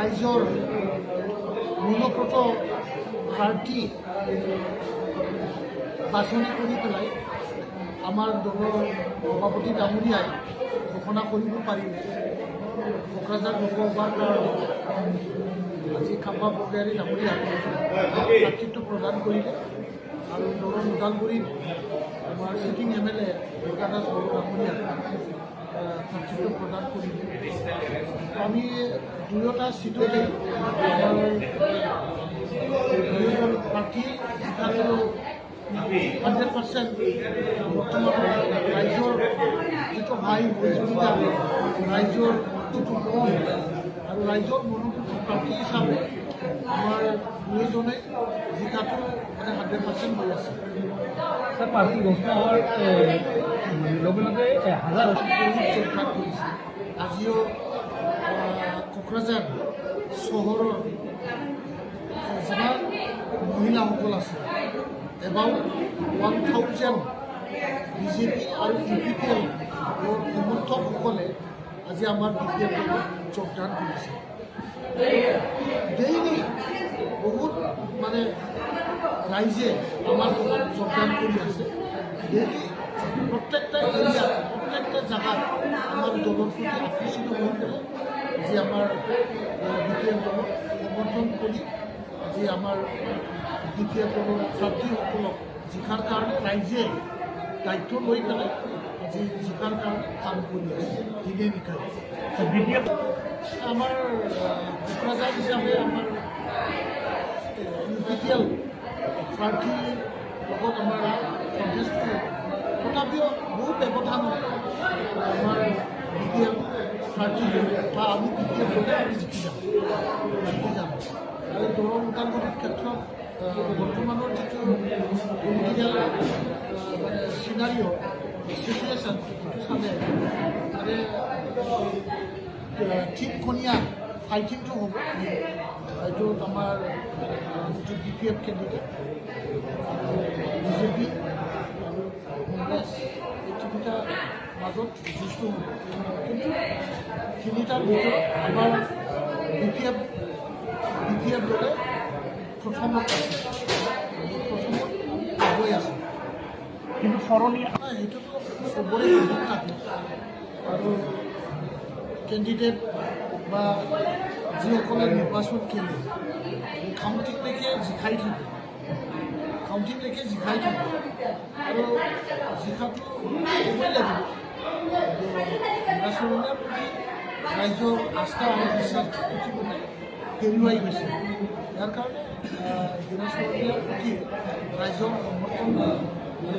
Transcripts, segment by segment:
ৰাইজৰ মনোপ্ৰত প্ৰাৰ্থী বাছনি কৰি পেলাই আমাৰ দলৰ সভাপতি ডাঙৰীয়াই ঘোষণা কৰিব পাৰিলে কোকৰাঝাৰ লোকসভাৰ কাৰণে আজি খাম্বা বৰগয়াৰী ডাঙৰীয়াই প্ৰাৰ্থীত্ব প্ৰদান কৰিলে আৰু দলৰ ওদালগুৰিত আমাৰ চিটিং MLA দুৰ্গা দাস বড়ো ডাঙৰীয়াই প্ৰাৰ্থীত্ব প্ৰদান কৰিলে। আমি দুয়োটা চিটতে আমাৰ দুয়োজন প্ৰাৰ্থী জিকাটো 100% বৰ্তমান ৰাইজৰ যিটো হাই মজবুতা ৰাইজৰ যিটো মন আৰু ৰাইজৰ মনোনীত প্ৰাৰ্থী হিচাপে আমাৰ দুয়োজনে জিকাটো মানে 100% হৈ আছে। স্যাৰ প্ৰাৰ্থী ঘোষণা হওয়াৰ লগে লগে হাজাৰ যোগদান কৰিছে। আজিও কোকৰাঝাৰ চহৰৰ যিমান মহিলাসকল আছে এবাউট 1000 বিজেপি আৰু UPPL সমৰ্থকসকলে আজি আমাৰ BPF যোগদান কৰিছে। ডেইলি বহুত মানে ৰাইজে আমাৰ লগত যোগদান কৰি আছে। ডেইলি প্ৰত্যেকটা এৰিয়াত প্ৰত্যেকটা জেগাত আমাৰ দলৰ প্ৰতি আকৰ্ষিত হৈ পেলাই আজি আমাৰ BPF দলক সমৰ্থন কৰি আজি আমাৰ BPF দলৰ ছাত্ৰীসকলক জিকাৰ কাৰণে ৰাইজে দায়িত্ব লৈ পেলাই আজি জিকাৰ কাৰণে কাম কৰি আছে দিনে নিশাই। BPF আমাৰ কোকৰাঝাৰ হিচাপে আমাৰ UPPL প্ৰাৰ্থীৰ লগত আমাৰ কণ্টেষ্ট তথাপিও বহু ব্যৱধানত আমাৰ BPF প্ৰাৰ্থী বা আমি BPF দলে আমি জিকি যাম আৰু দলৰ ওদালগুৰিৰ ক্ষেত্ৰত বৰ্তমানৰ যিটো পলিটিকেল মানে চিনাৰিঅ' চিটুৱেশ্যন সেইটো চালে মানে ঠিকখনীয়া ফাইটিংটো হ'ব। এইটো আমাৰ যিটো BPF কেণ্ডিডেট BJP আৰু কংগ্ৰেছ এই তিনিটাৰ মাজত যুঁজটো হ'ব। কিন্তু তিনিটাৰ ভিতৰত আমাৰ BPF দলে প্ৰথমত আছে, প্ৰথমত আগুৱাই আছে। কিন্তু স্মৰণীয় সেইটোতো চবৰে সুযোগ থাকে আৰু কেণ্ডিডেট বা যিসকলে নিৰ্বাচন খেলে কাউণ্টিংলৈকে জিকাই থাকে আৰু জিকাটো হ'বই লাগিব। নিৰ্বাচনৰ প্ৰতি ৰাইজৰ আস্থা আৰু বিশ্বাস উঠিবলৈ হেৰুৱাই গৈছে। ইয়াৰ কাৰণে নিৰ্বাচনৰ প্ৰতি ৰাইজৰ সমৰ্থন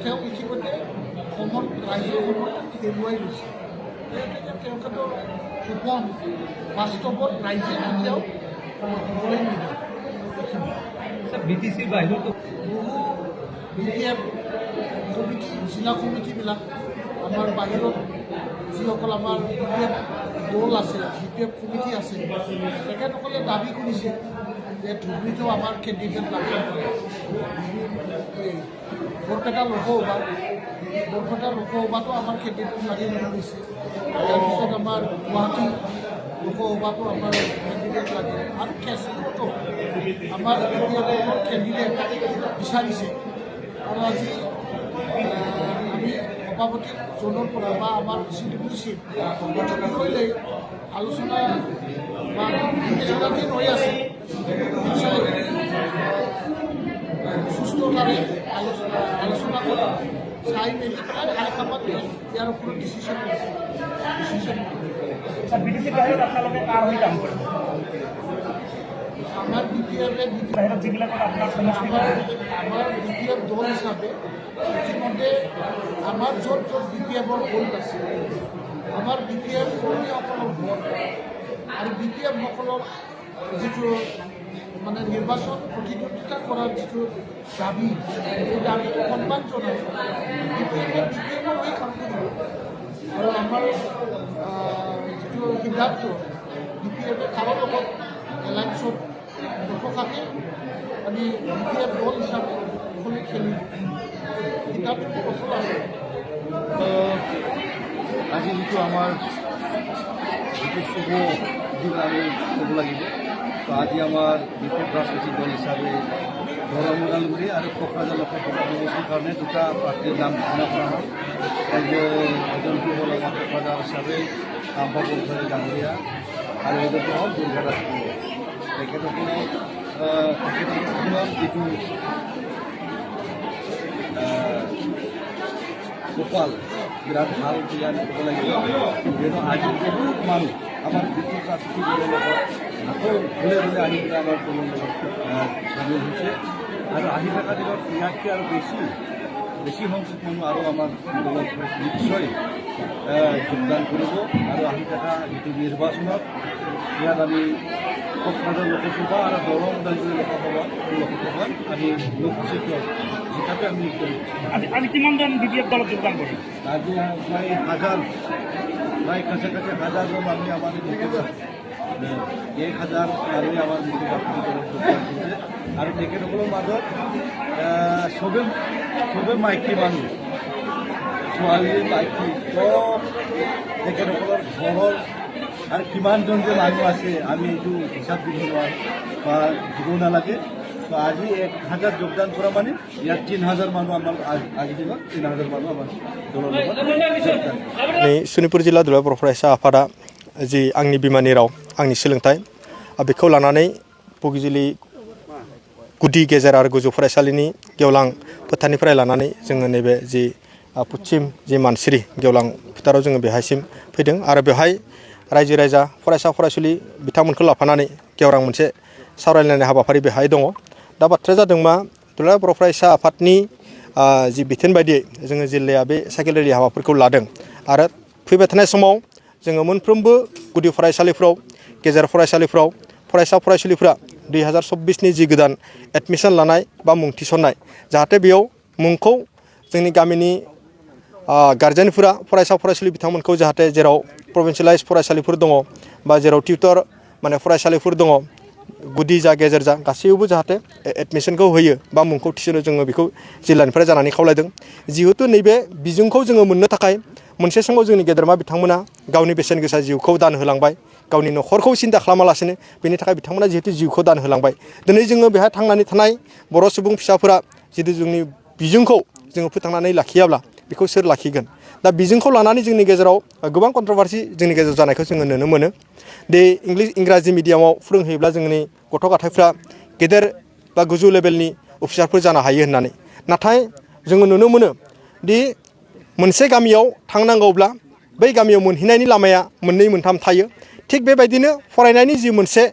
তেওঁ ইতিমধ্যে ৰাইজৰ সমৰ্থন হেৰুৱাই গৈছে। তেওঁলোকেতো সপোন বাস্তৱত ৰাইজে কেতিয়াও হ'বলৈ নিদিয়ে। BTC বাহিৰতো বহু BPF কমিটি জিলা কমিটিবিলাক আমাৰ বাহিৰত যিসকল আমাৰ BPF দল আছে BPF কমিটি আছে তেখেতসকলে দাবী কৰিছে যে ধুবুৰীতো আমাৰ কেণ্ডিডেট লাগে। বৰপেটা লোকসভাতো আমাৰ কেণ্ডিডেট লাগে বুলি কৈছে। তাৰপিছত আমাৰ গুৱাহাটী লোকসভাতো আমাৰ কেণ্ডিডেট লাগে আৰু কেছপুৰতো আমাৰ BPF কেণ্ডিডেট বিচাৰিছে। আৰু আজি আমি সভাপতিজনৰ পৰা বা আমাৰ চিট লৈ আলোচনা বা বিবেচনাতে ৰৈ আছে। নিশ্চয় সুস্থতাৰে আলোচনা কৰি চাই মেলি পেলাই হাইকমাণ্ডে ইয়াৰ ওপৰত ডিচিশ্যন BTC বাহিৰত আপোনালোকে কাৰ হৈ কাম কৰে? আমাৰ BPF বাহিৰত যিবিলাকত আপোনাৰ আমাৰ BPF দল হিচাপে ইতিমধ্যে আমাৰ য'ত BPFৰ ভোট আছে আমাৰ BPF কৰ্মীসকলৰ ভোট আৰু BPFসকলৰ যিটো মানে নিৰ্বাচন প্ৰতিদ্বন্দ্বিতা কৰাৰ যিটো দাবী এই দাবীটো সন্মান জনাই BPFৰ হৈ কাম কৰিব। আৰু আমাৰ যিটো সিদ্ধান্ত BPFে কাৰো লগত এলায়েন্সত নথকাকৈ আমি BPF দল হিচাপে সকলোৱে খেলিম। সিদ্ধান্তটো সফল আছে। আজি যিটো আমাৰ যিটো শুভ দিন আমি ক'ব লাগিব তো আজি আমার বিপুল রাজনৈতিক দল হিসাবে গৌরব উদালগুড়ি আর কক্রাঝার লোকসভা নির্বাচনের কারণে দুটা প্রার্থীর নাম ঘোষণা করা হয় একজনটি হল আমার কক্রাঝার হিসাবে বাবু ডাঙ্গুরিয়া আর একজনটি হল দুর্গা রাজপুর তেখেতসকলৰ যিটো কপাল বিৰাট ভাল বুলি আমি ক'ব লাগিব যিহেতু আজি বহুত মানুহ আমাৰ বিপুল প্ৰাকৃতিক দলৰ লগত আকৌ ঘূৰে ঘূৰে আহি পেলাই আমাৰ দলৰ লগত চামিল হৈছে আৰু আহি থকা দিনত ইয়াতকৈ আৰু বেছি সংখ্যক মানুহ আৰু আমাৰ দলত নিশ্চয় যোগদান কৰিব আৰু আহি থকা যিটো নিৰ্বাচনত ইয়াত আমি কক্ৰাঝাৰ লোকসভা আৰু দৰং ওদালগুৰি লোকসভাত আমি লোকসিদ্ধ হিচাপে আমি আজি কিমানজন বিপিএফ দলত যোগদান কৰিম আজি প্ৰায় কাছাকাছি হাজাৰজন আমি আমাদেৰ নিকটে 1000 আমি আমাৰ নিকটে যোগদান কৰছে আৰ তেখেতসকলৰ মাজত সবে মাইকী মানুহ ছোৱালী মাইকী চব তেখেতসকলৰ ঘৰৰ আৰ কিমানজন যে মানুষ আছে আমি এইটো হিসাব দিব নোৱাৰোঁ বা দিব নালাগে তো আজি 1000 যোগদান করা মানে ইয়াত 3000 মানুষ আমার আজি দিনত 3000 মানুষ আমার দলৰ লগত যোগদান सनितपुर जिल्ला दुलाराय बर' फरायसा आफादा जि आंनि बिमानि राव आंनि सोलोंथाइ बेखौ लानानै बगिजुलि गुदि गेजेर आरो गोजौ फरायसालिनि गेवलां फोथारनिफ्राय लानानै जोङो नैबे जि पश्चिम जि मानसिरि गेवलां फोथाराव जोङो बेहायसिम फैदों आरो बेहाय रायजो राजा फरायसा फरायसुलि बिथांमोनखौ लाफानानै गेवरां मोनसे सावरायलायनाय हाबाफारि बेहाय दङ दा बाथ्राया जादों मा दुलाराय बर' फरायसा आफादनि जि बिथोन बायदियै जोङो जिल्लाया बे साइकेल रेलि हाबाफोरखौ लादों आरो फैबाय थानाय समाव जोङो मोनफ्रोमबो गुदि फरायसालिफ्राव गेजेर फरायसालिफ्राव फरायसा फरायसुलिफ्रा 2024नि जि गोदान एडमिसन लानाय बा मुं थिसननाय जाहाथे बेयाव मुंखौ जोंनि गामिनि गार्जेनफोरा फरायसा फरायसुलि बिथांमोनखौ जाहाथे जेराव प्रभिन्सियेलाइज फरायसालिफोर दङ बा जेराव टिउटर माने फरायसालिफोर दङ गुदि जा गेजेर जा गासैयावबो जाहाथे एडमिसनखौ होयो बा मुंखौ थिसनो जोङो बेखौ जिल्लानिफ्राय जानानै खावलायदों जिहेतु नैबे बिजोंखौ जोङो मोननो थाखाय मोनसे समाव जोंनि गेदेरमा बिथांमोना गावनि बेसेन गोसा जिउखौ दान होलांबाय गावनि न'खरखौ सिन्था खालामालासिनो बेनि थाखाय बिथांमोना जिहेतु जिउखौ दान होलांबाय दिनै जोङो बेहाय थांनानै थानाय बर' सुबुं फिसाफोरा जिहेतु जोंनि बिजोंखौ जोङो फोथांनानै लाखियाब्ला बेखौ सोर लाखिगोन दा बिजोंखौ लानानै जोंनि गेजेराव गोबां कन्ट्रभारसि जोंनि गेजेराव जानायखौ जोङो नुनो मोनो दे इंराजि मिडियामाव फोरोंहैयोब्ला जोंनि गथ' गथायफ्रा गेदेर बा गोजौ लेभेलनि अफिसारफोर जानो हायो होननानै नाथाय जोङो नुनो मोनो दि मोनसे गामियाव थांनांगौब्ला बै गामियाव मोनहैनायनि लामाया मोननै मोनथाम थायो थिग बेबायदिनो फरायनायनि जि मोनसे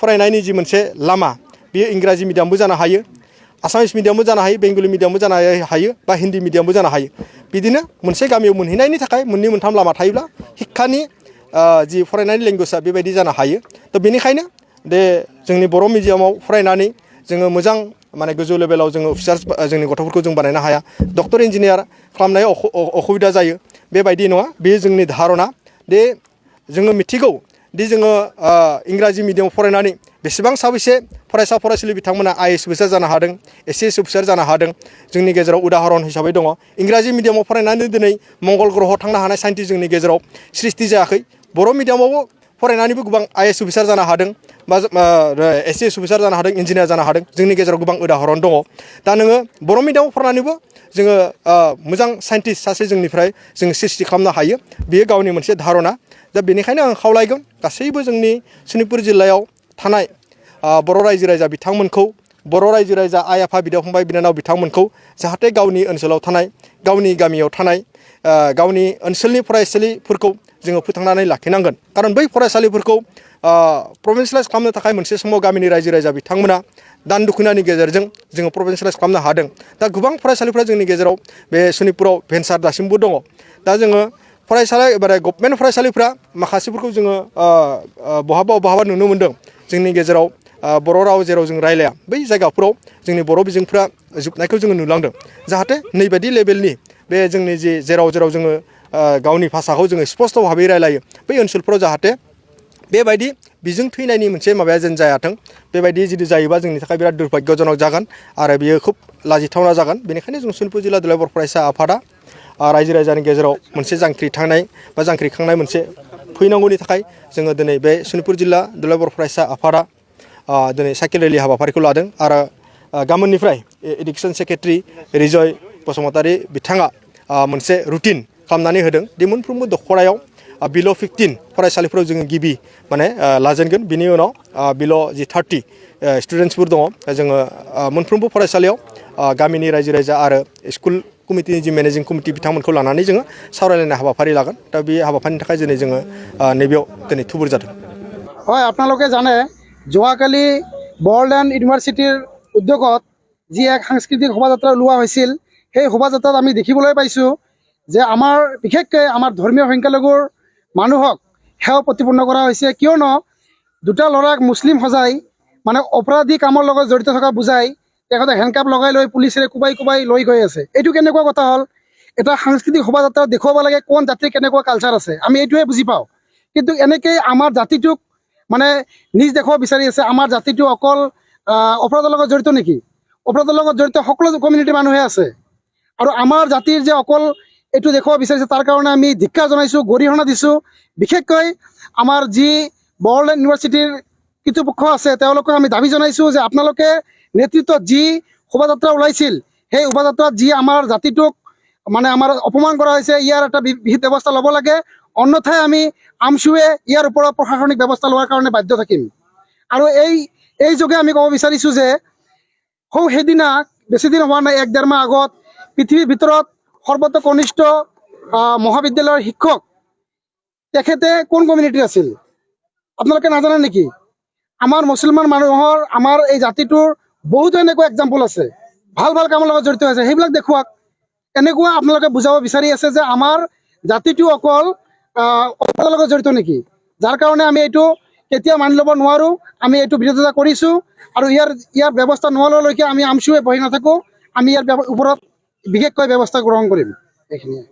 फरायनायनि जि मोनसे लामा बेयो इंराजि मिडियामबो जानो हायो आसामिस मिडियामबो जानो हायो बेंगलि मिडियामबो जानो हायो बा हिन्दी मिडियामबो जानो हायो बिदिनो मोनसे गामियाव मोनहैनायनि थाखाय मोननै मोनथाम लामा थायोब्ला शिक्षानि जि फरायनायनि लेंगुवेजआ बेबायदि जानो हायो थ' बेनिखायनो दे जोंनि बर' मिडियामाव फरायनानै जोङो मोजां माने गोजौ लेभेलाव जोङो अफिसार जोंनि गथ'फोरखौ जों बानायनो हाया डक्टर इन्जिनियार खालामनायाव असुबिदा जायो बेबायदि नङा बेयो जोंनि धारना दे जोङो मिथिगौ दि जोङो इंराजि मिडियामाव फरायनानै बेसेबां साबैसे फरायसा फरायसुलि बिथांमोना आइएएस अफिसार जानो हादों एसएएस अफिसार जानो हादों जोंनि गेजेराव उदाहरन हिसाबै दङ इंराजि मिडियामाव फरायनानै दिनै मंगल ग्रहआव थांनो हानाय साइन्टिस्ट जोंनि गेजेराव सृष्टि जायाखै बर' मिडियामावबो फरायनानैबो गोबां आइएएस अफिसार जानो हादों बा एसएएस अफिसार जानो हादों इन्जिनियार जानो हादों जोंनि गेजेराव गोबां उदाहरन दङ दा नोङो बर' मिडियामाव फरायनानैबो जोङो मोजां साइन्टिस्ट सासे जोंनिफ्राय जों सृष्टि खालामनो हायो बेयो गावनि मोनसे धारना दा बेनिखायनो आं खावलायगोन गासैबो जोंनि सनितपुर जिल्लायाव थानाय बर' रायजो राजा बिथांमोनखौ बर' रायजो राजा आइ आफा बिदा फंबाय बिनानाव बिथांमोनखौ जाहाथे गावनि ओनसोलाव थानाय गावनि गामियाव थानाय गावनि ओनसोलनि फरायसालिफोरखौ जोङो फोथांनानै लाखिनांगोन खारन बै फरायसालिफोरखौ प्रभिन्सियेलाइज खालामनो थाखाय मोनसे समाव गामिनि रायजो राजा बिथांमोना दान दुखुनानि गेजेरजों जोङो प्रभिन्सियेलाइज खालामनो हादों दा गोबां फरायसालिफ्रा जोंनि गेजेराव बे सनितपुराव भेन्सार दासिमबो दङ दा जोङो फरायसालि एबा गभर्नमेन्ट फरायसालिफ्रा माखासेफोरखौ जोङो बहाबा नुनो मोन्दों जोंनि गेजेराव बर' राव जेराव जों रायलाया बै जायगाफोराव जोंनि बर' बिजोंफ्रा जोबनायखौ जोङो नुलांदों जाहाथे नैबायदि लेभेलनि बे जोंनि जि जेराव जोङो गावनि भाषाखौ जोङो स्पष्ट भाबै रायलायो बै ओनसोलफोराव जाहाथे बेबायदि बिजों थैनायनि मोनसे माबाया जेन जायाथों बेबायदि जुदि जायोबा जोंनि थाखाय बिराद दुर्भाग्यजनक जागोन आरो बियो खुब लाजिथावना जागोन बेनिखायनो जों सनितपुर जिल्ला दुलाराय बर' फरायसा आफादा रायजो राजानि गेजेराव मोनसे जांख्रिखांनाय मोनसे फैनांगौनि थाखाय जोङो दिनै बे सनितपुर जिल्ला दुलाराय बर' फरायसा आफादा दिनै साइकेल रेलि हाबाफारिखौ लादों आरो गाबोननिफ्राय एडुकेसन सेक्रेटारि रिजय बसुमतारी बिथाङा मोनसे रुटिन खालामनानै होदों दि मोनफ्रोमबो दख'रायाव बिल' 15 फरायसालिफोराव जोङो गिबि माने लाजेनगोन बिनि उनाव बिल' जि 30 स्टुडेन्टसफोर दङ जोङो मोनफ्रोमबो फरायसालियाव गामिनि रायजो राजा आरो स्कुल कमिटिनि जि मेनेजिं कमिटि बिथांमोनखौ लानानै जोङो सावरायलायनाय हाबाफारि लागोन दा बे हाबाफारिनि थाखाय दिनै जोङो नैबेयाव दिनै थुबुर जादों হয় আপোনালোকে জানে যোৱাকালি বড়োলেণ্ড ইউনিভাৰ্চিটিৰ উদ্যোগত যি এক সাংস্কৃতিক শোভাযাত্ৰা ওলোৱা হৈছিল সেই শোভাযাত্ৰাত আমি দেখিবলৈ পাইছোঁ যে আমাৰ বিশেষকৈ আমাৰ ধৰ্মীয় সংখ্যালঘুৰ মানুহক সেৱা প্ৰতিপন্ন কৰা হৈছে কিয়নো দুটা ল'ৰাক মুছলিম সজাই মানে অপৰাধী কামৰ লগত জড়িত থকা বুজাই তেখেতে হেণ্ডকাপ লগাই লৈ পুলিচে কোবাই কোবাই লৈ গৈ আছে এইটো কেনেকুৱা কথা হ'ল এটা সাংস্কৃতিক শোভাযাত্ৰা দেখুৱাব লাগে কোন জাতিৰ কেনেকুৱা কালচাৰ আছে আমি এইটোৱে বুজি পাওঁ কিন্তু এনেকৈ আমাৰ জাতিটোক মানে নিজ দেখুৱাব বিচাৰি আছে আমাৰ জাতিটো অকল অপৰাধৰ লগত জড়িত নেকি অপৰাধৰ লগত জড়িত সকলো কমিউনিটিৰ মানুহে আছে আৰু আমাৰ জাতিৰ যে অকল এইটো দেখুৱাব বিচাৰিছে তাৰ কাৰণে আমি ধিক্কাৰ জনাইছোঁ গৰিহণা দিছোঁ বিশেষকৈ আমাৰ যি বড়োলেণ্ড ইউনিভাৰ্চিটিৰ কৰ্তৃপক্ষ আছে তেওঁলোকক আমি দাবী জনাইছোঁ যে আপোনালোকে নেতৃত্বত যি শোভাযাত্ৰা ওলাইছিল সেই শোভাযাত্ৰাত যি আমাৰ জাতিটোক মানে আমাৰ অপমান কৰা হৈছে ইয়াৰ এটা বিহিত ব্যৱস্থা ল'ব লাগে অন্যথাই আমি আমছুৱে ইয়াৰ ওপৰত প্ৰশাসনিক ব্যৱস্থা লোৱাৰ কাৰণে বাধ্য থাকিম আৰু এই যোগে আমি ক'ব বিচাৰিছোঁ যে সেইদিনা বেছিদিন হোৱা নাই 1-1.5 মাহ আগত পৃথিৱীৰ ভিতৰত সৰ্বকনিষ্ঠ মহাবিদ্যালয়ৰ শিক্ষক তেখেতে কোন কমিউনিটিৰ আছিল আপোনালোকে নাজানে নেকি আমাৰ মুছলমান মানুহৰ আমাৰ এই জাতিটোৰ বহুতো এনেকুৱা এক্সাম্পল আছে ভাল ভাল কামৰ লগত জড়িত আছে সেইবিলাক দেখুৱাওক এনেকুৱা আপোনালোকে বুজাব বিচাৰি আছে যে আমাৰ জাতিটো অকল অপৰাধৰ লগত জড়িত নেকি যাৰ কাৰণে আমি এইটো কেতিয়া মানি ল'ব নোৱাৰোঁ আমি এইটো বিৰোধিতা কৰিছোঁ আৰু ইয়াৰ ব্যৱস্থা নোহোৱালৈকে আমি আমছুৱে বহি নাথাকোঁ আমি ইয়াৰ ওপৰত বিশেষকৈ ব্যৱস্থা গ্ৰহণ কৰিম এইখিনিয়ে